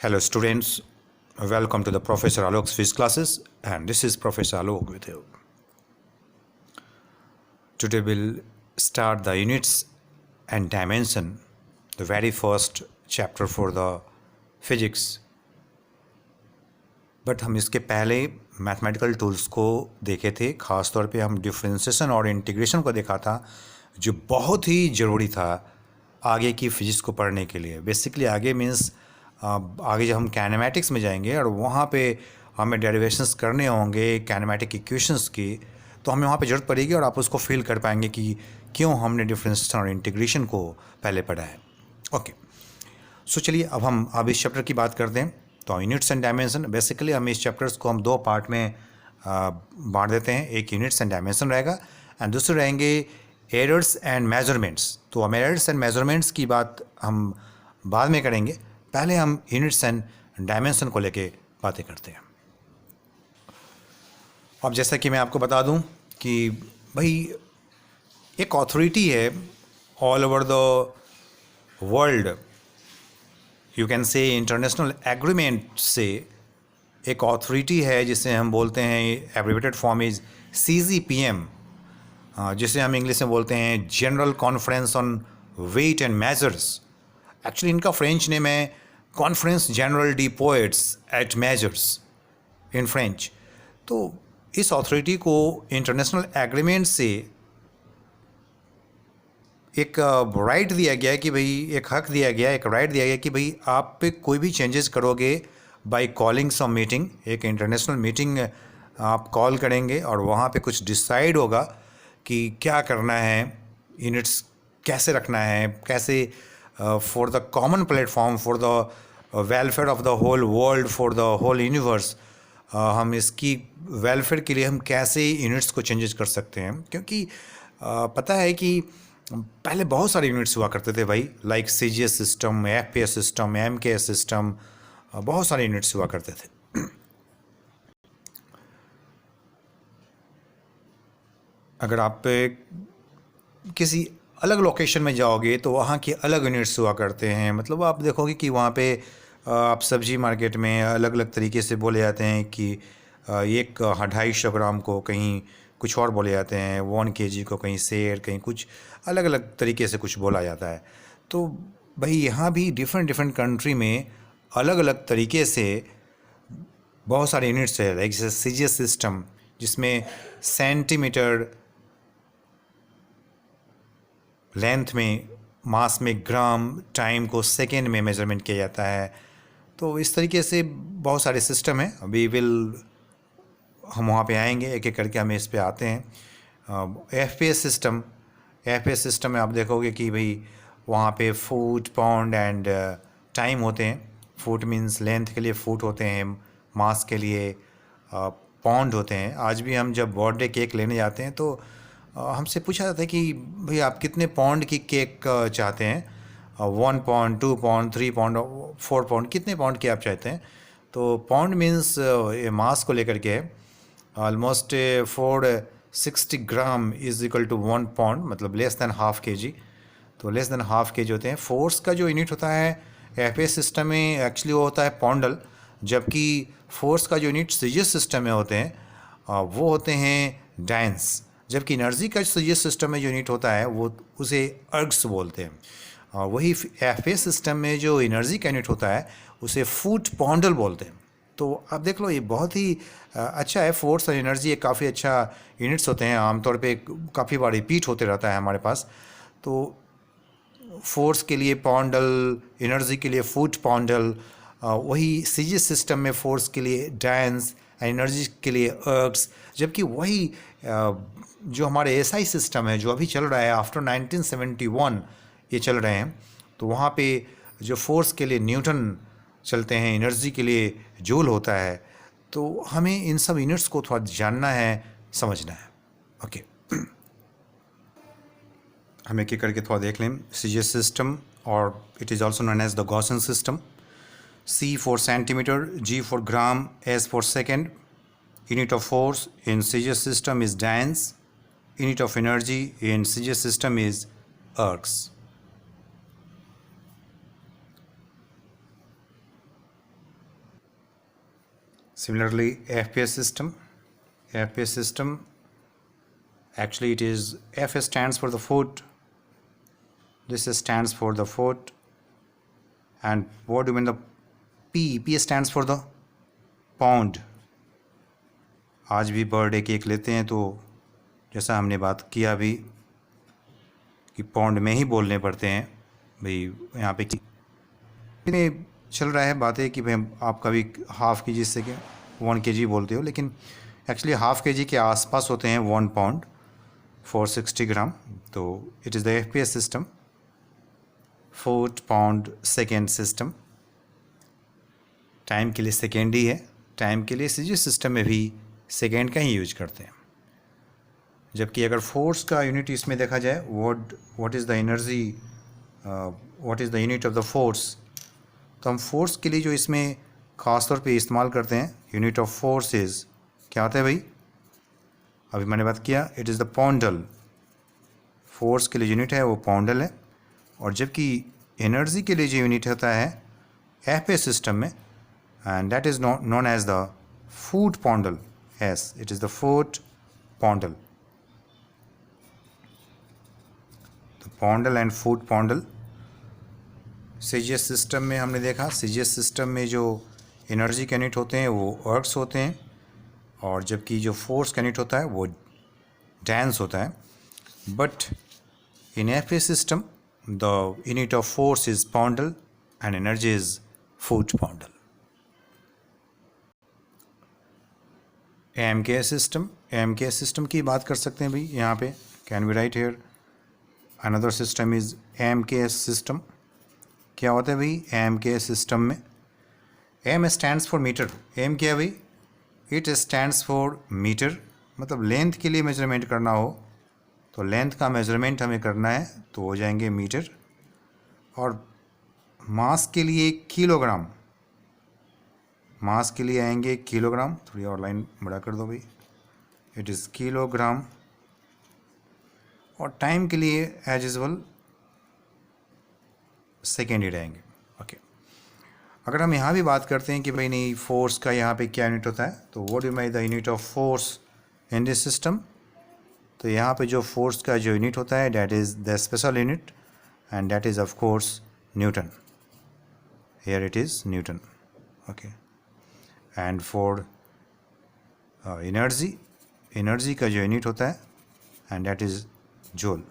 Hello students, welcome to the Professor Alok's Physics classes, and this is Professor Alok with you. Today we'll start the units and dimension, the very first chapter for the physics. But हम इसके पहले mathematical tools को देखे थे, ख़ास तौर पे हम डिफरेंशिएशन और इंटीग्रेशन को देखा था, जो बहुत ही ज़रूरी था आगे की फिजिक्स को पढ़ने के लिए. बेसिकली आगे मीन्स आगे जब हम कैनेमैटिक्स में जाएंगे और वहाँ पे हमें डेरिवेशंस करने होंगे कैनेमैटिक इक्वेशंस की, तो हमें वहाँ पे ज़रूरत पड़ेगी और आप उसको फील कर पाएंगे कि क्यों हमने डिफरेंशिएशन और इंटीग्रेशन को पहले पढ़ा है. ओके, सो चलिए अब इस चैप्टर की बात करते हैं. तो यूनिट्स एंड डायमेंशन, बेसिकली हम इस चैप्टर्स को हम दो पार्ट में बांट देते हैं. एक यूनिट्स एंड डायमेंशन रहेगा एंड दूसरे रहेंगे एरर्स एंड मेजरमेंट्स. तो हम एरर्स एंड मेजरमेंट्स की बात हम बाद में करेंगे, पहले हम यूनिट्स एंड डायमेंशन को लेके बातें करते हैं. अब जैसा कि मैं आपको बता दूं कि भाई एक अथॉरिटी है all over the world, you can से इंटरनेशनल एग्रीमेंट से एक अथॉरिटी है जिसे हम बोलते हैं, एब्रिवेटेड फॉर्म इज CGPM, जिसे हम इंग्लिश में बोलते हैं general conference on weight and measures. Actually इनका फ्रेंच नेम है कॉन्फ्रेंस जनरल डी पोएट्स एट मेजर्स इन फ्रेंच. तो इस अथॉरिटी को इंटरनेशनल एग्रीमेंट से एक राइट दिया गया है कि भाई, एक हक दिया गया, एक राइट दिया गया कि भाई आप पे कोई भी चेंजेस करोगे बाय कॉलिंग सम मीटिंग, एक इंटरनेशनल मीटिंग आप कॉल करेंगे और वहाँ पे कुछ डिसाइड होगा कि क्या करना है, यूनिट्स कैसे रखना है, कैसे for the common platform, for the welfare of the whole world, for the whole universe, हम इसकी वेलफेयर के लिए हम कैसे यूनिट्स को चेंजेस कर सकते हैं. क्योंकि पता है कि पहले बहुत सारे यूनिट्स हुआ करते थे भाई, like CGS system, FPS system, MKS system, बहुत सारे यूनिट्स हुआ करते थे. अगर आप किसी अलग लोकेशन में जाओगे तो वहाँ के अलग यूनिट्स हुआ करते हैं. मतलब आप देखोगे कि वहाँ पे आप सब्जी मार्केट में अलग अलग तरीके से बोले जाते हैं कि एक 250 ग्राम को कहीं कुछ और बोले जाते हैं, 1 kg को कहीं सेर, कहीं कुछ अलग अलग तरीके से कुछ बोला जाता है. तो भाई यहाँ भी डिफरेंट कंट्री में अलग अलग तरीके से बहुत सारे यूनिट्स है, लाइक जैसे CGS सिस्टम जिसमें सेंटीमीटर लेंथ में, मास में ग्राम, टाइम को सेकेंड में मेजरमेंट किया जाता है. तो इस तरीके से बहुत सारे सिस्टम हैं. अभी हम वहाँ पे आएंगे, एक एक करके हम इस पे आते हैं. FPS सिस्टम में आप देखोगे कि भाई वहाँ पे फुट, पाउंड एंड टाइम होते हैं. फुट मींस लेंथ के लिए फुट होते हैं, मास के लिए पाउंड होते हैं. आज भी हम जब बर्थडे केक लेने जाते हैं तो हमसे पूछा जाता है कि भाई आप कितने पाउंड की केक चाहते हैं, 1 पाउंड, 2 पाउंड, 3 पाउंड, 4 पाउंड, कितने पाउंड की आप चाहते हैं. तो पाउंड मीन्स मास को लेकर के almost 460 gram is equal to 1 pound, मतलब लेस देन हाफ kg. तो लेस देन हाफ kg होते हैं. फोर्स का जो यूनिट होता है FPS सिस्टम में एक्चुअली वो होता है पाउंडल, जबकि फोर्स का जो यूनिट CGS सिस्टम में होते हैं वो होते हैं डायंस. जबकि एनर्जी का CGS सिस्टम में जो यूनिट होता है वो उसे अर्ग्स बोलते हैं. वही FPS सिस्टम में जो एनर्जी का यूनिट होता है उसे फुट पाउंडल बोलते हैं. तो आप देख लो, ये बहुत ही अच्छा है. फोर्स और एनर्जी एक काफ़ी अच्छा यूनिट्स होते हैं, आमतौर पे काफ़ी बार रिपीट होते रहता है हमारे पास. तो फोर्स के लिए पाउंडल, एनर्जी के लिए फुट पाउंडल, वही CGS सिस्टम में फोर्स के लिए डायंस, एनर्जी के लिए अर्ग्स. जबकि वही जो हमारे SI सिस्टम है जो अभी चल रहा है आफ्टर 1971 ये चल रहे हैं, तो वहाँ पे जो फोर्स के लिए न्यूटन चलते हैं, एनर्जी के लिए जूल होता है. तो हमें इन सब यूनिट्स को थोड़ा जानना है, समझना है. ओके, हम एक एक करके थोड़ा देख लें. CGS सिस्टम, और it is also known as the Gaussian system. C for centimeter, G for gram, S for second. Unit of force in CGS system is Dienz. Unit of energy in CGS system is ergs. Similarly, FPS system, actually it is, F stands for the foot, this stands for the foot, and what do you mean the P stands for the pound. आज भी birthday cake लेते हैं तो जैसा हमने बात किया अभी कि पाउंड में ही बोलने पड़ते हैं भाई, यहाँ पे कितने चल रहा है बातें कि भाई आप कभी हाफ़ के जी से क्या 1 kg बोलते हो, लेकिन एक्चुअली हाफ़ के जी के आसपास होते हैं 1 pound 460 ग्राम। तो it is the FPS system, foot pound second system. Time के लिए सेकेंड ही है, टाइम के लिए सीजी सिस्टम में भी सेकेंड का ही यूज करते हैं। जबकि अगर फोर्स का यूनिट इसमें देखा जाए, what is the energy, what is the unit of the force, तो हम फोर्स के लिए जो इसमें ख़ास तौर पे इस्तेमाल करते हैं यूनिट ऑफ फोर्स इज़ क्या होता है भाई, अभी मैंने बात किया, इट इज़ द पाउंडल। फोर्स के लिए यूनिट है वो पाउंडल है। और जबकि एनर्जी के लिए जो यूनिट होता है FPS सिस्टम में, and that is known as the foot poundal, as it is the foot poundal. तो poundal and foot poundal CGS system में हमने देखा। सीजीएस सिस्टम में जो एनर्जी के यूनिट होते हैं वो अर्ट्स होते हैं, और जबकि जो फोर्स का यूनिट होता है वो डैंस होता है। But in FPS system the unit of force is poundal and energy is foot poundal. AMKS system की बात कर सकते हैं भाई यहाँ पे, can we write here another system is AMKS system। क्या होता है भाई AMKS system में, M stands for meter। M क्या है भाई, it stands for meter, मतलब लेंथ के लिए मेजरमेंट करना हो तो लेंथ का मेजरमेंट हमें करना है तो हो जाएंगे मीटर, और मास के लिए किलोग्राम, मास के लिए आएंगे किलोग्राम। थोड़ी और लाइन बड़ा कर दो भाई, इट इज़ किलोग्राम। और टाइम के लिए एज यूजुअल सेकेंड ही रहेंगे। ओके, अगर हम यहाँ भी बात करते हैं कि भाई नहीं फोर्स का यहाँ पे क्या यूनिट होता है, तो what do mean the unit of force in this system, तो यहाँ पे जो फोर्स का जो यूनिट होता है that is the special unit, and that is of course newton. Here it is newton. Okay, and for energy का जो यूनिट होता है and that is joule.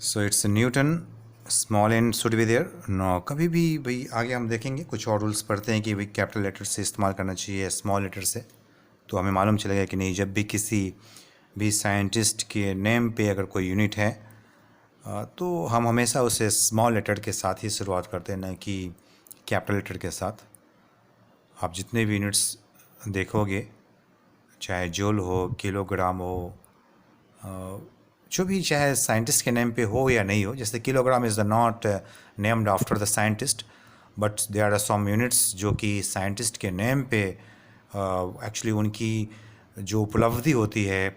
So it's newton, small n should be there no. कभी भी भाई आगे हम देखेंगे कुछ और रूल्स पढ़ते हैं कि भाई कैपिटल लेटर से इस्तेमाल करना चाहिए स्मॉल लेटर से, तो हमें मालूम चलेगा कि नहीं जब भी किसी भी साइंटिस्ट के नेम पे अगर कोई यूनिट है तो हम हमेशा उसे स्मॉल लेटर के साथ ही शुरुआत करते हैं, ना कि कैपिटल लेटर के साथ। आप जितने भी यूनिट्स देखोगे, चाहे जूल हो, किलोग्राम हो, जो भी चाहे साइंटिस्ट के नेम पे हो या नहीं हो, जैसे kilogram is the not named after the scientist, but there are some units जो कि साइंटिस्ट के नेम पे एक्चुअली उनकी जो उपलब्धि होती है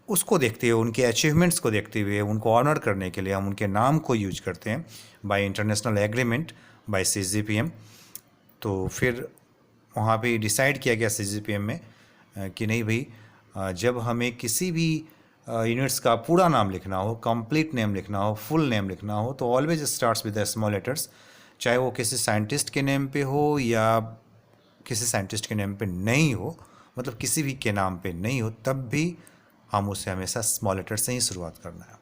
उसको देखते हुए, उनके अचीवमेंट्स को देखते हुए, उनको ऑनर करने के लिए हम उनके नाम को यूज करते हैं by international agreement by CGPM। तो फिर वहाँ पे डिसाइड किया गया CGPM में कि नहीं भाई जब हमें किसी भी यूनिट्स का पूरा नाम लिखना हो, कंप्लीट नेम लिखना हो, फुल नेम लिखना हो, तो always starts with the small letters, चाहे वो किसी साइंटिस्ट के नेम पे हो या किसी साइंटिस्ट के नेम पे नहीं हो, मतलब किसी भी के नाम पे नहीं हो, तब भी हम उसे हमेशा स्मॉल लेटर से ही शुरुआत करना है।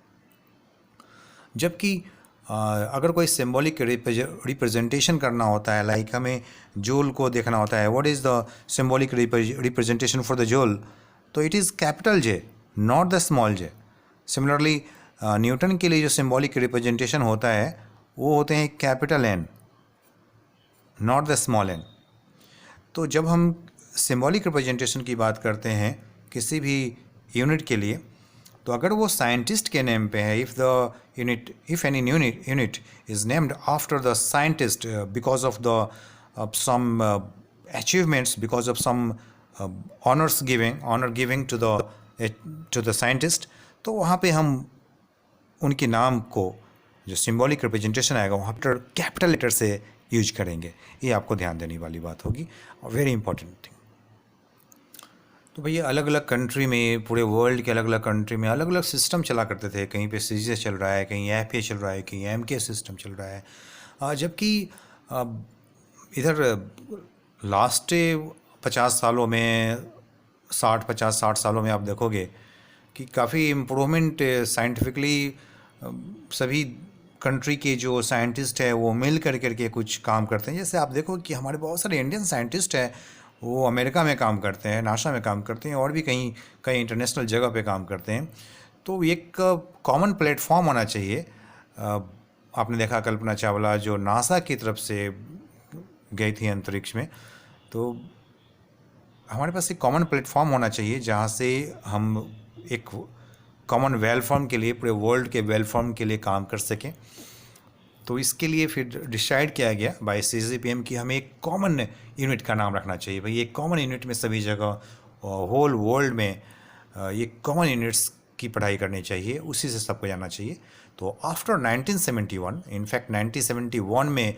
जबकि अगर कोई सिंबॉलिक रिप्रेजेंटेशन करना होता है, लाइक हमें जूल को देखना होता है, what is the symbolic representation for the joule, तो it is capital J, not the small j। Similarly Newton के लिए जो सिंबॉलिक रिप्रेजेंटेशन होता है वो होते हैं capital N, not the small n। तो जब हम सिंबॉलिक रिप्रेजेंटेशन की बात करते हैं किसी भी यूनिट के लिए, तो अगर वो साइंटिस्ट के नेम पे है, if any unit is named after the scientist because of the some achievements, because of some honour giving to the scientist, तो वहाँ पे हम उनके नाम को जो सिंबॉलिक रिप्रेजेंटेशन आएगा वहाँ पर कैपिटल लेटर से यूज करेंगे। ये आपको ध्यान देने वाली बात होगी और वेरी इंपॉर्टेंट थिंग। तो भैया अलग अलग कंट्री में, पूरे वर्ल्ड के अलग अलग कंट्री में अलग अलग सिस्टम चला करते थे। कहीं पे सीजीएस चल रहा है, कहीं एफए चल रहा है, कहीं एमके सिस्टम चल रहा है। जबकि इधर लास्ट 50 सालों में, 60 सालों में आप देखोगे कि काफ़ी इम्प्रूवमेंट साइंटिफिकली सभी कंट्री के जो साइंटिस्ट है वो मिल करके कुछ काम करते हैं। जैसे आप देखो कि हमारे बहुत सारे इंडियन साइंटिस्ट हैं, वो अमेरिका में काम करते हैं, नासा में काम करते हैं और भी कहीं कहीं इंटरनेशनल जगह पे काम करते हैं। तो एक कॉमन प्लेटफॉर्म होना चाहिए। आपने देखा कल्पना चावला जो नासा की तरफ से गई थी अंतरिक्ष में, तो हमारे पास एक कॉमन प्लेटफॉर्म होना चाहिए जहाँ से हम एक कॉमन वेलफॉर्म के लिए, पूरे वर्ल्ड के वेलफॉर्म के लिए काम कर सकें। तो इसके लिए फिर डिसाइड किया गया बाय सीजीपीएम कि हमें एक कॉमन यूनिट का नाम रखना चाहिए। भाई एक कॉमन यूनिट में सभी जगह होल वर्ल्ड में ये कॉमन यूनिट्स की पढ़ाई करनी चाहिए, उसी से सबको जाना चाहिए। तो आफ्टर 1971, इनफैक्ट 1971 में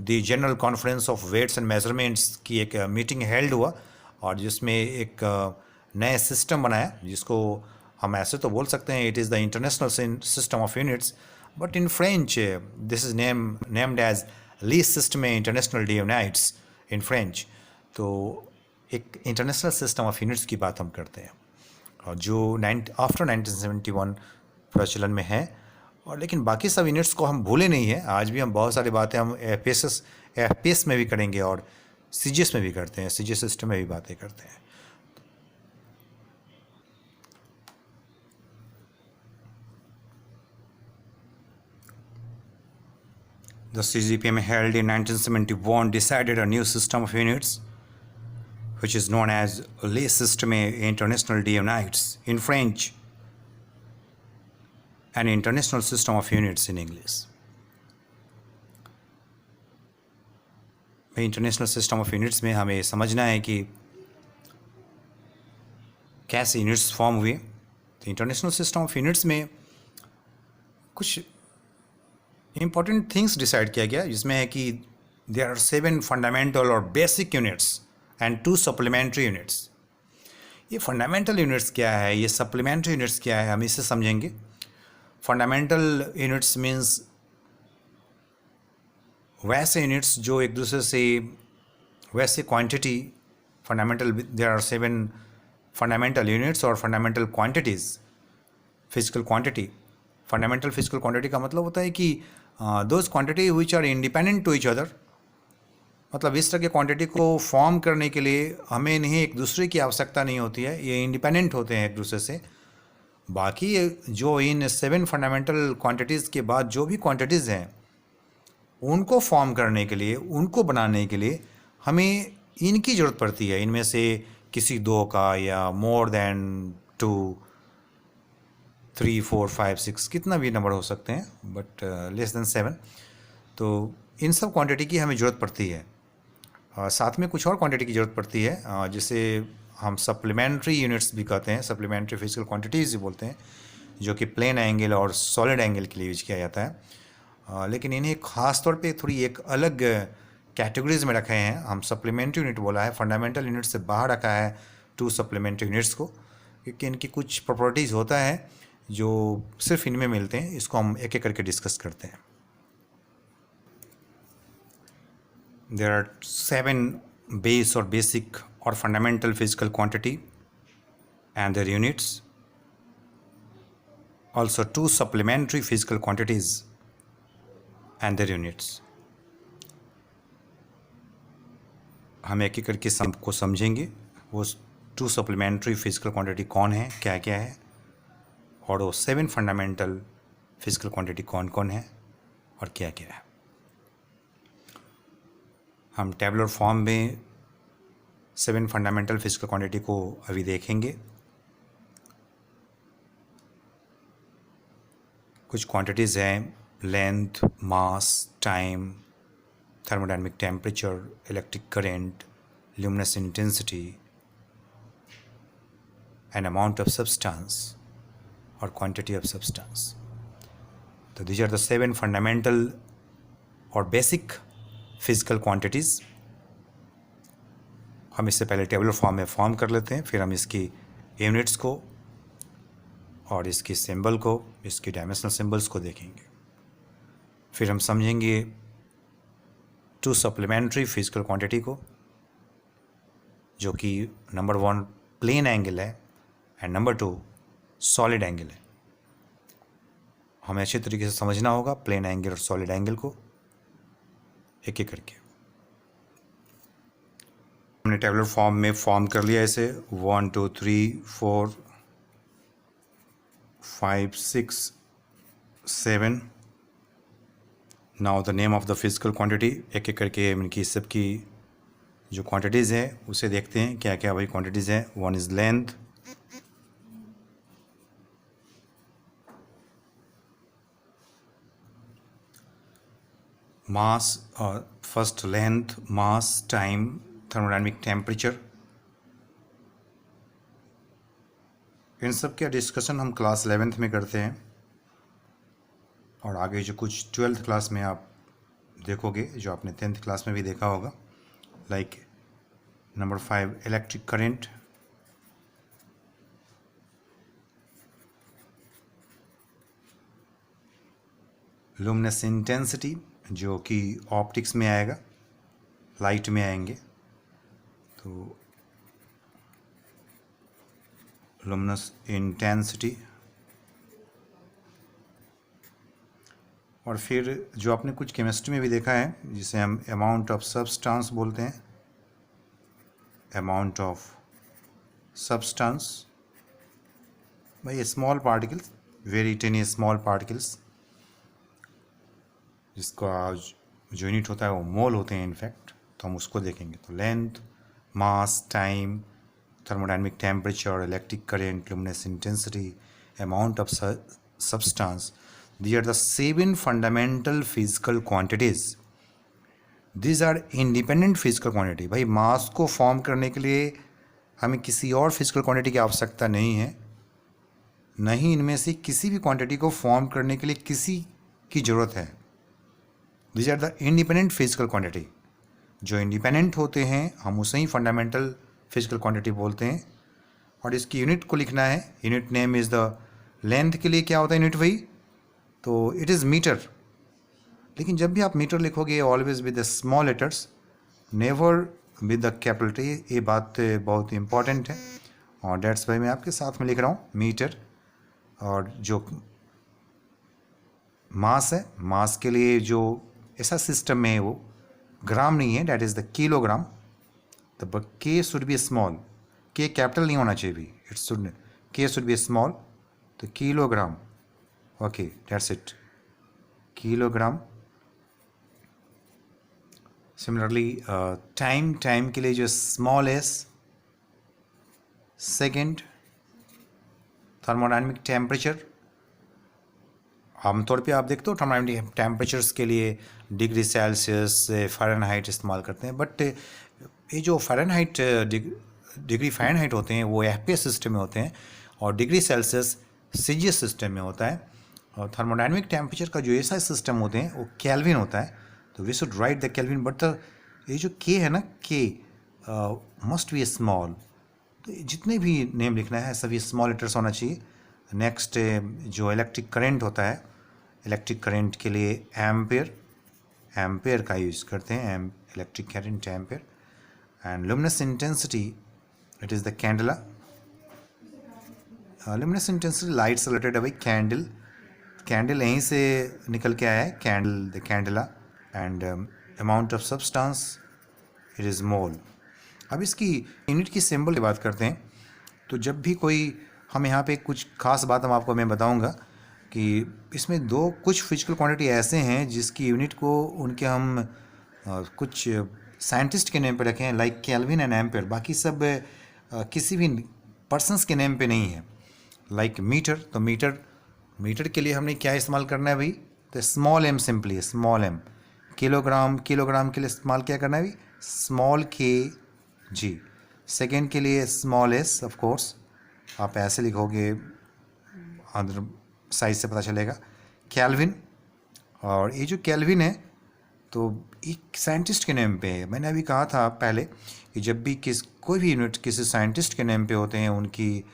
the general conference of weights and measurements की एक मीटिंग हेल्ड हुआ और जिसमें एक नया सिस्टम बनाया, जिसको हम ऐसे तो बोल सकते हैं it is the international system of units, but in French this is named as लीस सिस्टम इंटरनेशनल डे यूनाइट्स इन फ्रेंच। तो एक इंटरनेशनल सिस्टम ऑफ यूनिट्स की बात हम करते हैं और जो आफ्टर 1971 प्रचलन में है। और लेकिन बाकी सब यूनिट्स को हम भूले नहीं हैं। आज भी हम बहुत सारी बातें हम एफपीएस में भी करेंगे और सीजीएस में भी करते हैं, सीजीएस सिस्टम में भी बातें करते हैं। The CGPM held in 1971 decided a new system of units, which is known as Les Systèmes International des Unités in French, an international system of units in English. International system of units में हमें समझना है कि कैसे units form हुए। तो international system of units में कुछ इम्पॉर्टेंट थिंग्स डिसाइड किया गया, जिसमें है कि देयर आर 7 फंडामेंटल और basic units and 2 supplementary units. ये फंडामेंटल यूनिट्स क्या है, ये सप्लीमेंट्री यूनिट्स क्या है, हम इसे समझेंगे। फंडामेंटल यूनिट्स मीन्स वैसे यूनिट्स जो एक दूसरे से, वैसे quantity fundamental, there are 7 fundamental units और fundamental quantities, physical quantity. Fundamental physical quantity का मतलब होता है कि those quantity which are independent to each other. मतलब इस तरह के क्वांटिटी को फॉर्म करने के लिए हमें इन्हें एक दूसरे की आवश्यकता नहीं होती है, ये इंडिपेंडेंट होते हैं एक दूसरे से। बाकी जो इन 7 फंडामेंटल क्वांटिटीज़ के बाद जो भी क्वांटिटीज़ हैं, उनको फॉर्म करने के लिए, उनको बनाने के लिए हमें इनकी ज़रूरत पड़ती है। इनमें से किसी 2 का या मोर देन 2, 3, 4, 5, 6 कितना भी नंबर हो सकते हैं, बट लेस देन 7। तो इन सब क्वांटिटी की हमें ज़रूरत पड़ती है। साथ में कुछ और क्वांटिटी की ज़रूरत पड़ती है जिसे हम सप्लीमेंट्री यूनिट्स भी कहते हैं, सप्लीमेंट्री फिजिकल क्वांटिटीज़ भी बोलते हैं, जो कि प्लेन एंगल और सॉलिड एंगल के लिए यूज किया जाता है। लेकिन इन्हें ख़ास तौर पे थोड़ी एक अलग कैटेगरीज में रखे हैं। हम सप्लीमेंट्री यूनिट बोला है, फंडामेंटल यूनिट से बाहर रखा है 2 सप्लीमेंट्री यूनिट्स को, क्योंकि इनकी कुछ प्रॉपर्टीज़ होता है जो सिर्फ इनमें मिलते हैं। इसको हम एक एक करके डिस्कस करते हैं। देयर आर 7 बेस और बेसिक और fundamental physical quantity and their units, also 2 supplementary physical quantities and their units. हम एक एक करके सबको समझेंगे। वो 2 सप्लीमेंट्री फिजिकल क्वांटिटी कौन है, क्या क्या है, और वो 7 फंडामेंटल फिजिकल क्वांटिटी कौन कौन है और क्या क्या है। हम टेबुलर फॉर्म में 7 फंडामेंटल फिजिकल क्वांटिटी को अभी देखेंगे। कुछ क्वांटिटीज़ हैं length, mass, time, thermodynamic temperature, electric current, luminous intensity, and amount of substance or quantity of substance. तो दीज आर द 7 फंडामेंटल और बेसिक फिजिकल क्वांटिटीज़। हम इससे पहले टेबुलर फॉर्म में फॉर्म कर लेते हैं, फिर हम इसकी यूनिट्स को और इसकी सिंबल को, इसकी डायमेंशनल सिंबल्स को देखेंगे। फिर हम समझेंगे 2 सप्लीमेंट्री फिजिकल क्वांटिटी को, जो कि नंबर 1 प्लेन एंगल है एंड नंबर 2 सॉलिड एंगल है। हमें अच्छे तरीके से समझना होगा प्लेन एंगल और सॉलिड एंगल को एक एक करके। हमने टेबुलर फॉर्म में फॉर्म कर लिया इसे 1 2 3 4 5 6 7। Now the name of the physical quantity, एक एक करके इनकी सबकी जो क्वांटिटीज़ है उसे देखते हैं क्या क्या वही क्वांटिटीज़ हैं। 1 is length, mass, first length, mass, time, thermodynamic temperature. इन सब का डिस्कशन हम क्लास 11th में करते हैं और आगे जो कुछ 12th क्लास में आप देखोगे, जो आपने 10th क्लास में भी देखा होगा, like number 5 electric current, luminous intensity जो कि ऑप्टिक्स में आएगा, लाइट में आएंगे, तो लुमिनस इंटेंसिटी। और फिर जो आपने कुछ केमिस्ट्री में भी देखा है जिसे हम अमाउंट ऑफ सब्सटेंस बोलते हैं, अमाउंट ऑफ सब्सटेंस, भाई small particles, very tiny small particles, जिसका जो यूनिट होता है वो मोल होते हैं इनफैक्ट, तो हम उसको देखेंगे। तो length, mass, time, thermodynamic temperature, electric current, luminous intensity, amount of substance, these are the 7 fundamental physical quantities. These are independent physical quantity। भाई मास को फॉर्म करने के लिए हमें किसी और फिजिकल क्वांटिटी की आवश्यकता नहीं है, नहीं इनमें से किसी भी क्वांटिटी को फॉर्म करने के लिए किसी की ज़रूरत है। These are the independent physical quantity। जो इंडिपेंडेंट होते हैं हम उसे ही फंडामेंटल फिजिकल क्वांटिटी बोलते हैं। और इसकी यूनिट को लिखना है, unit name is the, length के लिए क्या होता है यूनिट वही, तो इट इज़ मीटर। लेकिन जब भी आप मीटर लिखोगे always with the small letters, never with the capital. ये बात बहुत इंपॉर्टेंट है और डेट्स भाई मैं आपके साथ में लिख रहा हूँ मीटर। और जो मास है, मास के लिए जो ऐसा सिस्टम में है वो ग्राम नहीं है, that is the kilogram. The के शुड बी स्मॉल, के कैपिटल नहीं होना चाहिए भी, इट शुड, के शुड बी स्मॉल, तो kilogram, okay that's it, kilogram. Similarly time के लिए जो small S, second, thermodynamic temperature, आमतौर पे आप देखते हो थर्मोडायनेमिक टेम्परेचर्स के लिए डिग्री सेल्सियस, फ़ारेनहाइट इस्तेमाल करते हैं, बट ये जो फ़ारेनहाइट, डिग्री फ़ारेनहाइट होते हैं वो एफपीएस सिस्टम में होते हैं और डिग्री सेल्सियस सीजीएस सिस्टम में होता है। और थर्मोडायनेमिक टेम्परेचर का जो ऐसा सिस्टम होते हैं वो केल्विन होता है, तो we should write the kelvin, but ये जो के है ना, के मस्ट बी स्मॉल। तो जितने भी नेम लिखना है सभी स्मॉल लेटर्स होना चाहिए। नेक्स्ट जो इलेक्ट्रिक करंट होता है, इलेक्ट्रिक करंट के लिए एम्पेयर, एम्पेयर का यूज़ करते हैं, electric current ampere. And luminous intensity, it is the candela. Luminous intensity light से रिलेटेड है भाई, कैंडल, कैंडल यहीं से निकल के आया है, candle, the candela. And amount of substance, it is mole. अब इसकी यूनिट की सिंबल की बात करते हैं, तो जब भी कोई, हम यहाँ पे कुछ खास बात मैं बताऊँगा कि इसमें कुछ फिजिकल क्वांटिटी ऐसे हैं जिसकी यूनिट को उनके हम कुछ साइंटिस्ट के नेम पे रखे हैं, लाइक केल्विन एंड एम्पेयर। बाकी सब किसी भी पर्सन्स के नेम पे नहीं है। लाइक मीटर, तो मीटर के लिए हमने क्या इस्तेमाल करना है भाई, तो small M, simply small M. Kilogram के लिए इस्तेमाल क्या करना है भाई, स्मॉल के जी। सेकेंड के लिए स्मॉल एस, ऑफ कोर्स आप ऐसे लिखोगे, अदर साइज से पता चलेगा। केल्विन, और ये जो केल्विन है तो एक साइंटिस्ट के नेम पे है। मैंने अभी कहा था पहले कि जब भी कोई भी यूनिट किसी साइंटिस्ट के नेम पे होते हैं, उनकी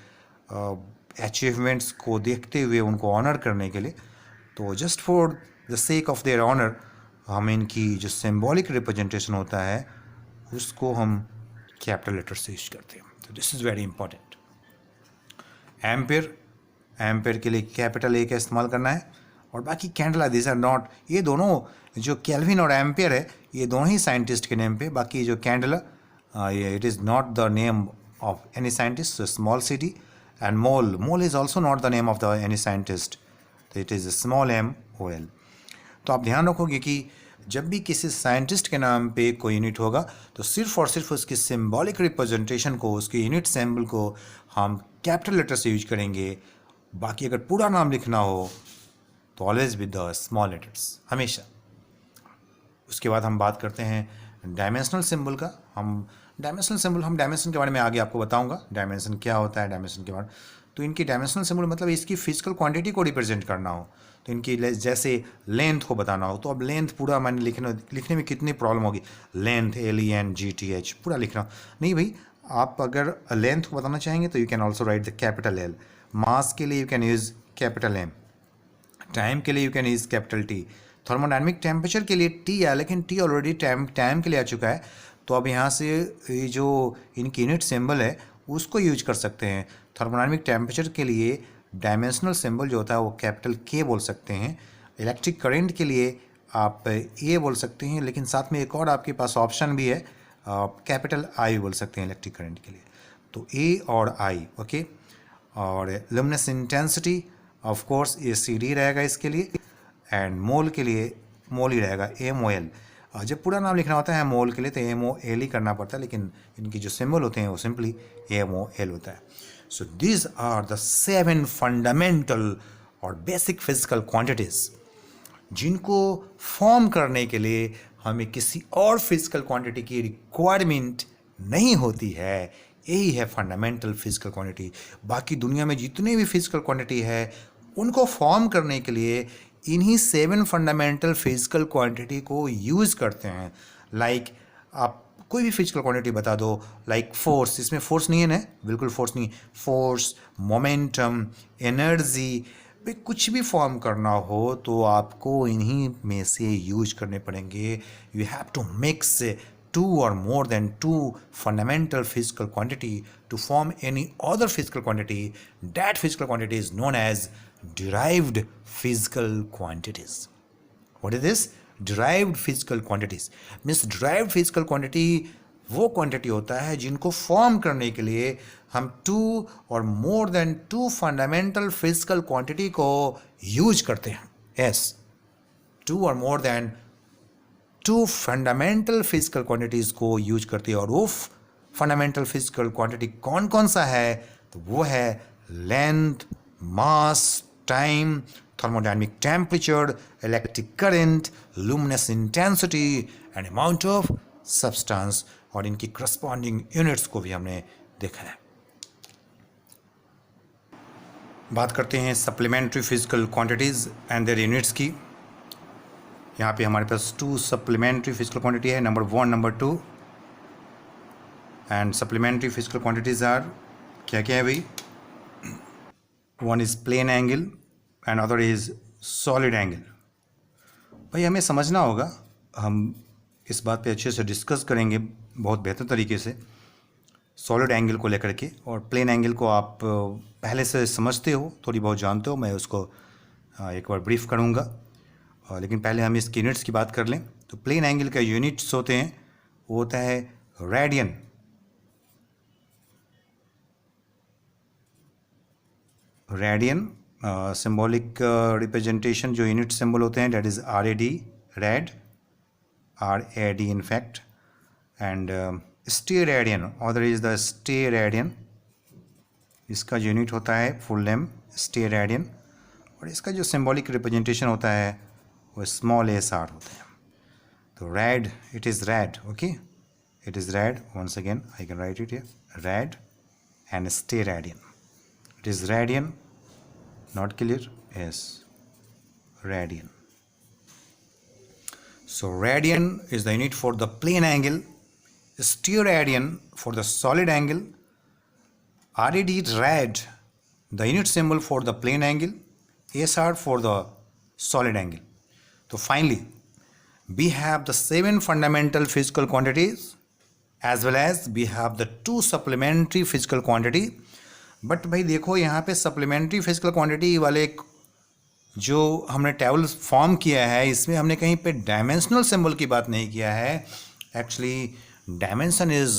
अचीवमेंट्स को देखते हुए उनको ऑनर करने के लिए, तो just for the sake of their honour हम इनकी जो सिंबॉलिक रिप्रेजेंटेशन होता है उसको हम कैपिटल लेटर से यूज करते हैं। तो this is very important. Ampere, ampere के लिए कैपिटल ए का इस्तेमाल करना है। और बाकी कैंडला, दिस आर नॉट, ये दोनों जो केल्विन और एम्पेयर है ये दोनों ही साइंटिस्ट के नेम पे। बाकी जो कैंडला, ये it is not the name of any scientist, small C D. And mole, mole is also not the name of the any scientist, तो it is small M O L. तो आप ध्यान रखोगे कि जब भी किसी साइंटिस्ट के नाम पे कोई यूनिट होगा तो सिर्फ और सिर्फ उसकी सिंबॉलिक रिप्रेजेंटेशन को, उसके यूनिट सिंबल को हम कैपिटल लेटर से यूज करेंगे। बाकी अगर पूरा नाम लिखना हो तो always with the small letters, हमेशा। उसके बाद हम बात करते हैं डायमेंशनल सिंबल का। हम डायमेंशन के बारे में आगे आपको बताऊंगा, डायमेंशन क्या होता है, डायमेंशन के बारे। तो इनकी डायमेंशनल सिंबल मतलब इसकी फिजिकल क्वांटिटी को रिप्रेजेंट करना हो, तो इनकी जैसे लेंथ को बताना हो, तो अब लेंथ पूरा मैंने लिखने में कितनी प्रॉब्लम होगी, लेंथ LENGTH पूरा लिखना नहीं भाई। आप अगर लेंथ को बताना चाहेंगे तो you can also right the capital L। मास के लिए you can use capital M। Time के लिए you can use capital T। Thermodynamic temperature के लिए T है, लेकिन T ऑलरेडी टाइम के लिए आ चुका है, तो अब यहाँ से ये जो इनकी यूनिट सिंबल है उसको यूज कर सकते हैं। थर्मोडायनेमिक टेम्परेचर के लिए डायमेंशनल सिंबल जो होता है वो कैपिटल K बोल सकते हैं। इलेक्ट्रिक करंट के लिए आप A बोल सकते हैं, लेकिन साथ में एक और आपके पास ऑप्शन भी है, कैपिटल I बोल सकते हैं इलेक्ट्रिक करंट के लिए। तो A और I, ओके। और लुमिनस इंटेंसिटी ऑफ कोर्स ये CD रहेगा इसके लिए। एंड मोल के लिए मोल ही रहेगा, MOL। जब पूरा नाम लिखना होता है मोल के लिए तो MOL ही करना पड़ता है, लेकिन इनकी जो सिंबल होते हैं वो सिंपली MOL होता है। So these are the 7 fundamental और बेसिक फिजिकल क्वांटिटीज जिनको फॉर्म करने के लिए हमें किसी और फिजिकल क्वांटिटी की रिक्वायरमेंट नहीं होती है। यही है फंडामेंटल फिजिकल क्वांटिटी। बाकी दुनिया में जितने भी फिजिकल क्वांटिटी है उनको फॉर्म करने के लिए इन्हीं 7 फंडामेंटल फिजिकल क्वांटिटी को यूज़ करते हैं। लाइक आप कोई भी फिजिकल क्वांटिटी बता दो, लाइक फोर्स, इसमें फोर्स नहीं है ना, बिल्कुल फोर्स नहीं। फोर्स, मोमेंटम, एनर्जी, कुछ भी फॉर्म करना हो तो आपको इन्हीं में से यूज करने पड़ेंगे। You have to mix 2 or more than 2 fundamental physical quantity to form any other physical quantity. That physical quantity is known as derived physical quantities. What is this? Derived physical quantities means derived physical quantity वो quantity होता है जिनको form करने के लिए हम 2 और more than 2 fundamental physical quantity को यूज करते हैं। यस, 2 और more than 2 fundamental physical quantities को यूज करते हैं। और वो फंडामेंटल फिजिकल क्वांटिटी कौन कौन सा है, तो वो है length, mass, time, thermodynamic temperature, electric current, luminous intensity and amount of substance। और इनकी corresponding units को भी हमने देखा है। बात करते हैं supplementary physical quantities and their units की। यहाँ पे हमारे पास 2 supplementary physical quantity है, number 1, number 2। and supplementary physical quantities are क्या क्या है भाई? One is plane angle and other is solid angle। भाई हमें समझना होगा, हम इस बात पे अच्छे से डिस्कस करेंगे बहुत बेहतर तरीके से सॉलिड एंगल को लेकर के। और प्लेन एंगल को आप पहले से समझते हो, थोड़ी बहुत जानते हो, मैं उसको एक बार ब्रीफ करूँगा। लेकिन पहले हम इसकी यूनिट्स की बात कर लें। तो प्लेन एंगल का यूनिट्स होते हैं, वो होता है रेडियन। रेडियन सिंबॉलिक रिप्रेजेंटेशन जो यूनिट सिंबल होते हैं that is RAD, red, RAD in fact. And steradian, other is the steradian, इसका जो यूनिट होता है फुल नेम स्टेरेडियन। और इसका जो सिंबॉलिक रिप्रेजेंटेशन होता है वो स्मॉल SR होता है। तो rad, it is rad, okay, it is rad. Once again I can write it here, rad and steradian. It is radian, not clear? Yes, radian। So radian is the unit for the plane angle, stereoradian for the solid angle, rad, the unit symbol for the plane angle, SR for the solid angle. So finally, we have the 7 fundamental physical quantities as well as we have the 2 supplementary physical quantity. But भाई देखो यहाँ पे supplementary physical quantity वाले जो हमने table form किया है इसमें हमने कहीं पे डायमेंशनल सिंबल की बात नहीं किया है. Actually dimension is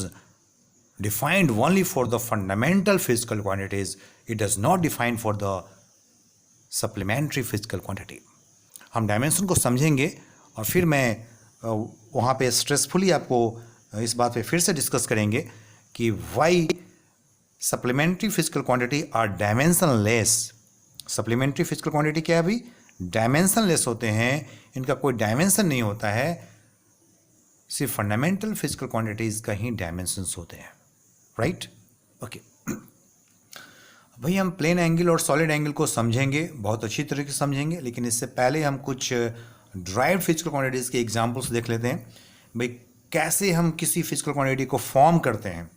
defined only for the fundamental physical quantities. It does not define for the supplementary physical quantity. हम डायमेंशन को समझेंगे और फिर मैं वहाँ पे स्ट्रेसफुली आपको इस बात पे फिर से डिस्कस करेंगे कि why supplementary physical quantity are dimensionless. Supplementary physical quantity क्या है अभी? डायमेंशन लेस होते हैं, इनका कोई डायमेंशन नहीं होता है. सिर्फ फंडामेंटल फिजिकल क्वांटिटीज का ही डायमेंशंस होते हैं. राइट? ओके भाई, हम प्लेन एंगल और सॉलिड एंगल को समझेंगे, बहुत अच्छी तरीके से समझेंगे, लेकिन इससे पहले हम कुछ ड्राइव्ड फिजिकल क्वांटिटीज़ के एग्जांपल्स देख लेते हैं. भाई कैसे हम किसी फिजिकल क्वांटिटी को फॉर्म करते हैं,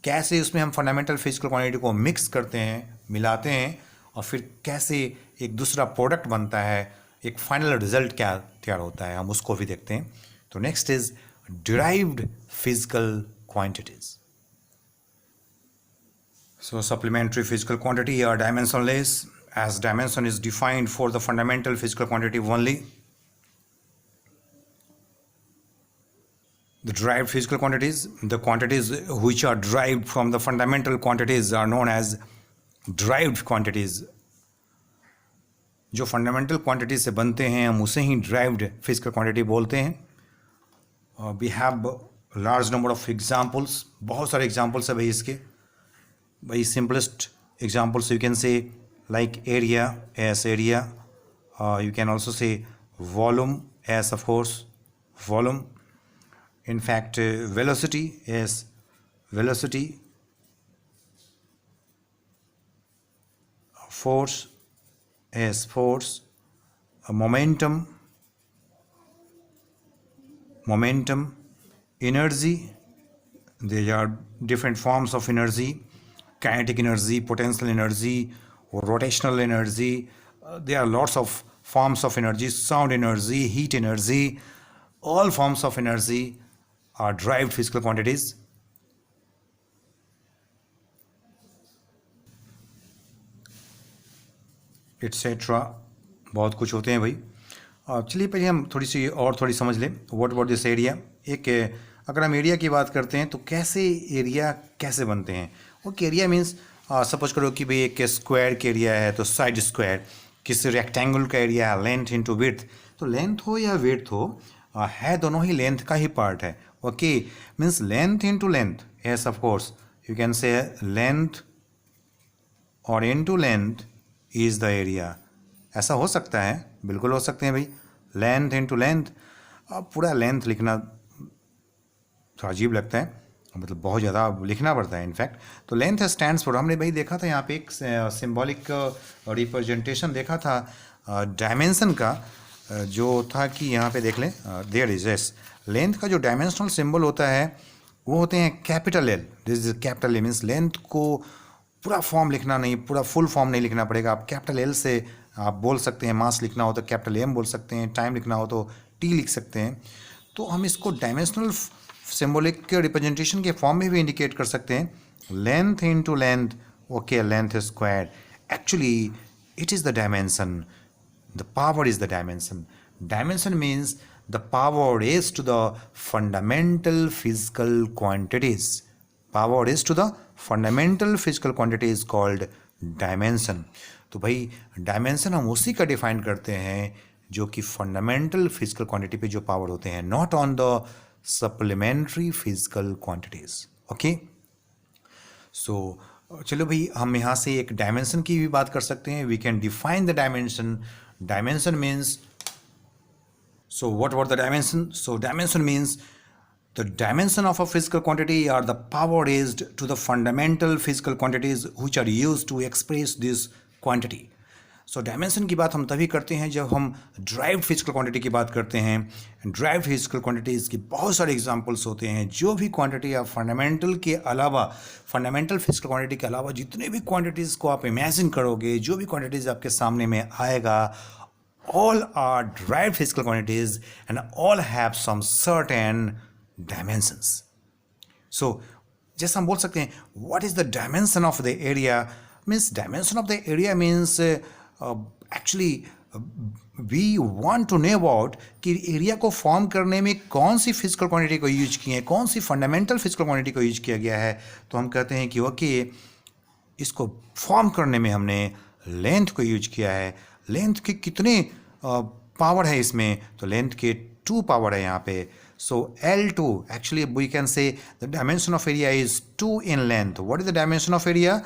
कैसे उसमें हम फंडामेंटल फिजिकल क्वांटिटी को मिक्स करते हैं, मिलाते हैं, और फिर कैसे एक दूसरा प्रोडक्ट बनता है, एक फाइनल रिजल्ट क्या तैयार होता है, हम उसको भी देखते हैं. तो next is derived physical quantities. So supplementary physical quantity are dimensionless, as dimension is defined for the fundamental physical quantity only. The derived physical quantities, the quantities which are derived from the fundamental quantities are known as derived quantities. जो fundamental quantities से बनते हैं हम उसे ही derived physical quantity बोलते हैं. We have large number of examples, बहुत सारे examples है भाई इसके. By simplest examples you can say like area as area, you can also say volume as, of course, volume. In fact, velocity as velocity, force as force, momentum, energy. There are different forms of energy: kinetic energy, potential energy, rotational energy. There are lots of forms of energy: sound energy, heat energy. All forms of energy are derived physical quantities. Etc. बहुत कुछ होते हैं भाई. चलिए पहले हम थोड़ी समझ लें व्हाट अबाउट दिस एरिया. एक अगर हम एरिया की बात करते हैं तो कैसे एरिया कैसे बनते हैं. ओके, एरिया मीन्स सपोज करो कि भाई एक स्क्वायर का एरिया है तो साइड स्क्वायर, किसी रेक्टेंगल का एरिया है लेंथ इंटू विड्थ. तो लेंथ हो या विड्थ हो, है दोनों ही लेंथ का ही पार्ट है. Okay, means length into length. Yes, of course you can say length और into length is the area. ऐसा हो सकता है, बिल्कुल हो सकते हैं भाई. लेंथ इंटू लेंथ, अब पूरा लेंथ लिखना थोड़ा अजीब लगता है, मतलब बहुत ज़्यादा लिखना पड़ता है इनफैक्ट. तो लेंथ स्टैंड्स फॉर, हमने भाई देखा था यहाँ पे एक सिंबॉलिक रिप्रेजेंटेशन देखा था डायमेंशन का, जो था कि यहाँ पे देख लें, देयर इज एस. लेंथ का जो डायमेंशनल सिंबल होता है वो होते हैं capital L. This is capital A. Means length को पूरा फॉर्म लिखना नहीं, पूरा फुल फॉर्म नहीं लिखना पड़ेगा. आप कैपिटल एल से आप बोल सकते हैं. मास लिखना हो तो कैपिटल एम बोल सकते हैं, टाइम लिखना हो तो टी लिख सकते हैं. तो हम इसको डायमेंशनल सिंबॉलिक रिप्रेजेंटेशन के फॉर्म में भी इंडिकेट कर सकते हैं. Length into length, okay, length square. Actually it is the dimension, the power is the dimension. Dimension means the power is to the fundamental physical quantities. Power is to the fundamental physical quantities called dimension. तो भाई dimension हम उसी का define करते हैं जो कि fundamental physical quantity पे जो पावर होते हैं, not on the supplementary physical quantities. Okay, so चलो भाई हम यहाँ से एक डायमेंशन की भी बात कर सकते हैं. We can define the dimension. Dimension means, so what about the dimension? So dimension means the dimension of a physical quantity are the power raised to the fundamental physical quantities which are used to express this quantity. So dimension की बात हम तभी करते हैं जब हम derived physical quantity की बात करते हैं। ड्राइव्ड फिजिकल क्वांटिटीज़ की बहुत सारे एग्जांपल्स होते हैं। जो भी क्वांटिटी आप फंडामेंटल के अलावा, फंडामेंटल फिजिकल क्वांटिटी के अलावा जितने भी क्वांटिटीज़ को आप इमेजिन करोगे, जो भी क्वांटिटीज़ आपके सामने में आएगा, all are derived physical quantities and all have some certain dimensions. So जैसा हम बोल सकते हैं, what is the dimension of the area? Means dimension of the area means actually we want to know about कि area को form करने में कौन सी फिजिकल क्वांटिटी को यूज की है, कौन सी फंडामेंटल फिजिकल क्वांटिटी को यूज किया गया है। तो हम कहते हैं कि ओके, इसको फॉर्म करने में हमने लेंथ को यूज किया है। लेंथ के कितने पावर है इसमें, तो लेंथ के 2 पावर है यहाँ पे। So L2 actually we can say the dimension of area is 2 in length. What is the dimension of area?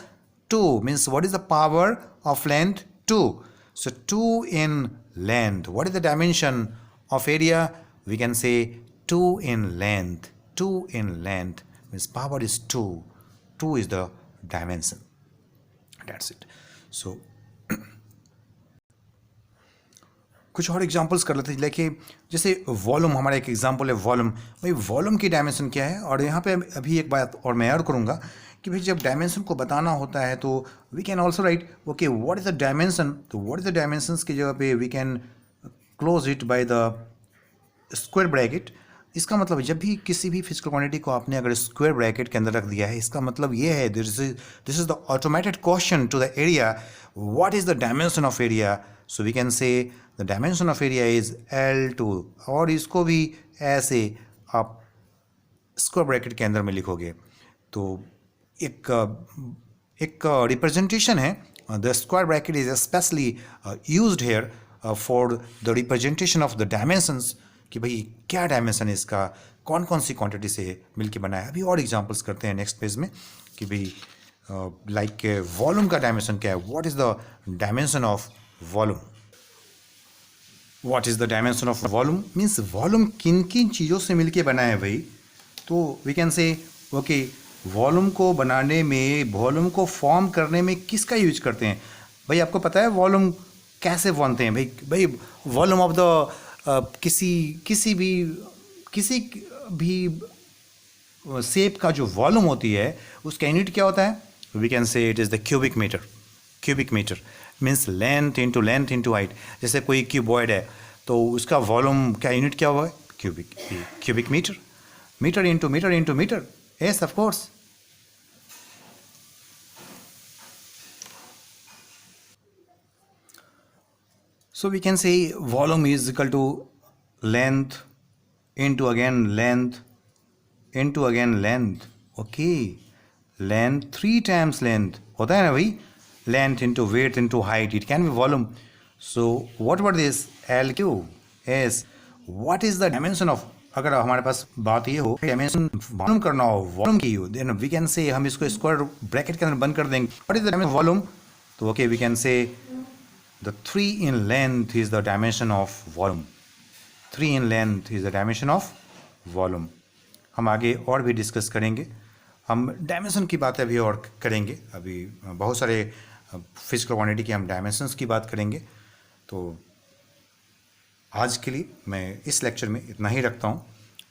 2 means what is the power of length? 2. So 2 in length. What is the dimension of area? We can say 2 in length. 2 in length means power is 2. 2 is the dimension. That's it. So कुछ और examples कर लेते हैं। लेकिन जैसे volume, हमारा एक example है वॉल्यूम। भाई वॉल्यूम की डायमेंशन क्या है? और यहाँ पे अभी एक बात और मैं ऐड करूँगा कि भाई जब डायमेंशन को बताना होता है तो we can also write okay what is the dimension. तो व्हाट इज द डायमेंशंस की जगह पे we can close it by the square bracket. इसका मतलब जब भी किसी भी फिजिकल क्वांटिटी को आपने अगर स्क्वायर ब्रैकेट के अंदर रख दिया है, इसका मतलब ये है this is the automated question to the area, what is the dimension of area. So we can say the dimension of area is L2। और इसको भी ऐसे आप स्क्वायर ब्रैकेट के अंदर में लिखोगे तो एक रिप्रेजेंटेशन है। The square bracket is specially used here for the representation of the dimensions कि भाई क्या डायमेंशन है इसका, कौन कौन सी क्वांटिटी से मिलके बना है। अभी और एग्जांपल्स करते हैं नेक्स्ट पेज में कि भाई लाइक वॉल्यूम का डायमेंशन क्या है। What is the dimension of volume? What is the dimension of volume means volume किन किन चीज़ों से मिलके बना है भाई। तो we can say okay volume को बनाने में, वॉल्यूम को फॉर्म करने में किसका यूज करते हैं? भाई आपको पता है वॉल्यूम कैसे बनते हैं? भाई वॉल्यूम ऑफ द किसी भी शेप का जो वॉल्यूम होती है उसका यूनिट क्या होता है? We can say it is the cubic metre. Cubic metre means length into height. जैसे कोई क्यूबॉइड है तो उसका वॉल्यूम क्या यूनिट क्या हुआ है? Cubic metre. Metre into metre. Yes, of course. So we can say volume is equal to length into again length into again length. Okay, length 3 times length होता है ना भाई? Length into width into height. It can be volume. So what about this LQ? Yes. What is the dimension of? अगर हमारे पास बात ये हो dimension volume करना हो, वॉल्यूम की हो, देन वी कैन से हम इसको स्क्वायर ब्रैकेट के अंदर बंद कर देंगे। What is the dimension volume? तो okay we can say the 3 in length is the dimension of volume. 3 in length is the dimension of volume. हम आगे और भी डिस्कस करेंगे। हम डायमेंशन की बातें अभी और करेंगे। अभी बहुत सारे फिजिकल क्वांटिटी की हम डायमेंशंस की बात करेंगे। तो आज के लिए मैं इस लेक्चर में इतना ही रखता हूँ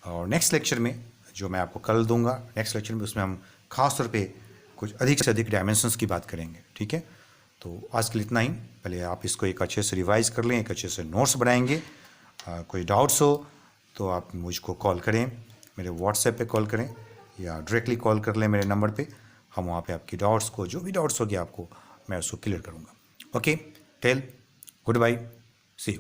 और नेक्स्ट लेक्चर में जो मैं आपको कल दूंगा, नेक्स्ट लेक्चर में उसमें हम खास तौर पे कुछ अधिक से अधिक डायमेंशंस की बात करेंगे। ठीक है, तो आज के लिए इतना ही। पहले आप इसको एक अच्छे से रिवाइज कर लें, एक अच्छे से नोट्स बनाएंगे। कोई डाउट्स हो तो आप मुझको कॉल करें, मेरे व्हाट्सएप पे कॉल करें या डायरेक्टली कॉल कर लें मेरे नंबर पे। हम वहाँ पे आपकी डाउट्स को, जो भी डाउट्स होगी आपको, मैं उसको क्लियर करूँगा। Okay, tell goodbye, see you.